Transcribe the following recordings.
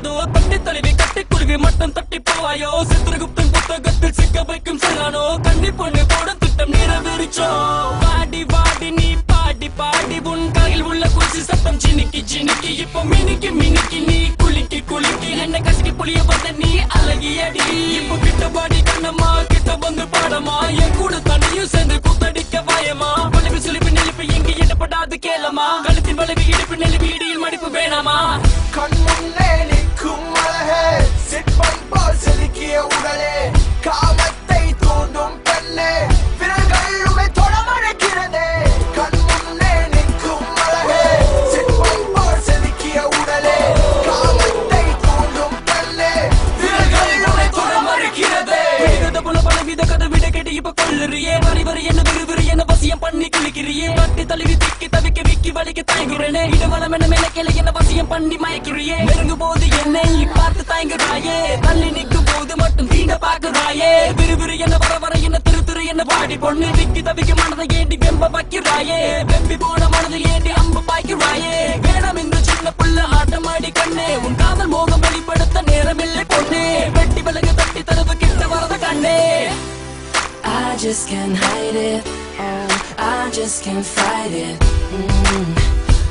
கூடாதோ தட்டி தழுவி கட்டி குறுகி மட்டும் தட்டி போவாயோ சித்திரகுப்தன் புத்தகத்தில் சிக்க வைக்கும் செல்லானோ கண்ணி பொண்ணு போட திட்டம் நிறைவேறிச்சோ பாடி வாடி நீ பாடி பாடி உன் கையில் உள்ள குசி சத்தம் சினிக்கி சினிக்கி இப்போ மினிக்கி மினிக்கி நீ குலுக்கி குலுக்கி என்ன கசிக்கி புளிய வந்த நீ அழகியடி இப்போ கிட்ட பாடி கண்ணம்மா கிட்ட வந்து பாடமா என் கூட தண்ணியும் சேர்ந்து குத்தடிக்க வாயமா வளைவு சுழிப்பு நெளிப்பு எங்கே இடப்படாது கேளமா கழுத்தின் வளைவு இடுப்பு நெளிவு இடியில் மடிப்பு வேணாமா கண் முன்னே நிற்கும் அழகே சிற்பம் போல் செதுக்கிய உடலே காமத்தை தூண்டும் பெண்ணே விரல்கள் உமை தொட மழைக்கிறதே கண் முன்னே நிற்கும் அழகே சிற்பம் போல் செதுக்கிய உடலே காமத்தை தூண்டும் பெண்ணே விரல்கள் உமை தொட மழைக்கிறதே போல பலவித கதை விட கேட்டு இப்ப கொள்ளுறியே வரி வரி என்ன விறுவிறு என்ன வசியம் பண்ணி கிளிக்கிறியே கட்டி தழுவி திக்கி தவிக்க விக்கி வலிக்க தயங்குறேனே இடவளம் என்ன மேலக்கிளை என்ன வசியம் பண்ணி மயக்கிறியே நெருங்கும் போது என்னை பார்த்து தயங்குறாயே தள்ளி நிற்கும் போது மட்டும் தீண்ட பாக்குறாயே விறுவிறு என்ன வர வர என்ன திரு திரு என்ன வாடி பொண்ணு விக்கி தவிக்க மனதை ஏண்டி வெம்ப வைக்கிறாயே வெம்பி போன மனதை ஏண்டி அம்பு பாய்க்கிறாயே வேணாம் இந்த சின்ன புள்ள ஆட்டமாடி கண்ணே உன் காதல் மோகம் வெளிப்படுத்த நேரமில்லை பொண்ணே வெட்டி விலகு தட்டி தரவு கிட்ட வரத கண்ணே I just can't hide it, oh, I just can't fight it.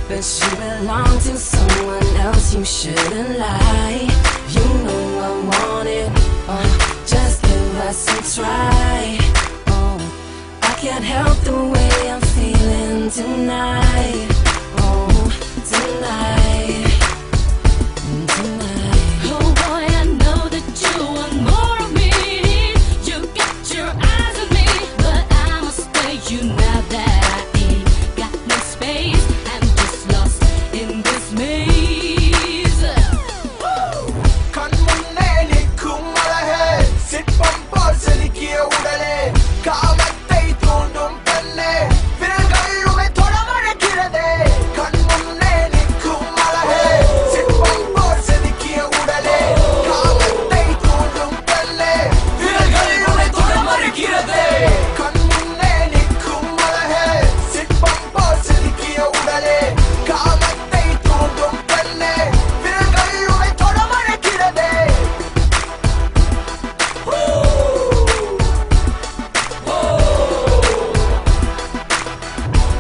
But you belong to someone else, you shouldn't lie. You know I want it, just give us a try. Oh, I can't help the way I'm feeling tonight. Oh, tonight. Oh boy, I know that you want more of me. You got your eyes on me, but I must tell you now that I ain't got no space. I'm just lost in this maze. கண் முன்னே நிற்கும் அழகே சிற்பம் போல் செதுக்கிய உடலே காமத்தை தூண்டும் பெண்ணே விரல்கள் உமை தொட மழைக்கிறதே கண் முன்னே நிற்கும் அழகே சிற்பம் போல் செதுக்கிய உடலே காமத்தை தூண்டும் பெண்ணே விரல்கள் உமை தொட மழைக்கிறதே கண் முன்னே நிற்கும் அழகே சிற்பம் போல் செதுக்கிய உடலே காமத்தை தூண்டும் பெண்ணே விரல்கள் உமை தொட மழைக்கிறதே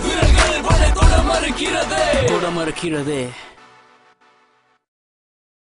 விரல்கள் வரை தொட மறுக்கிறதே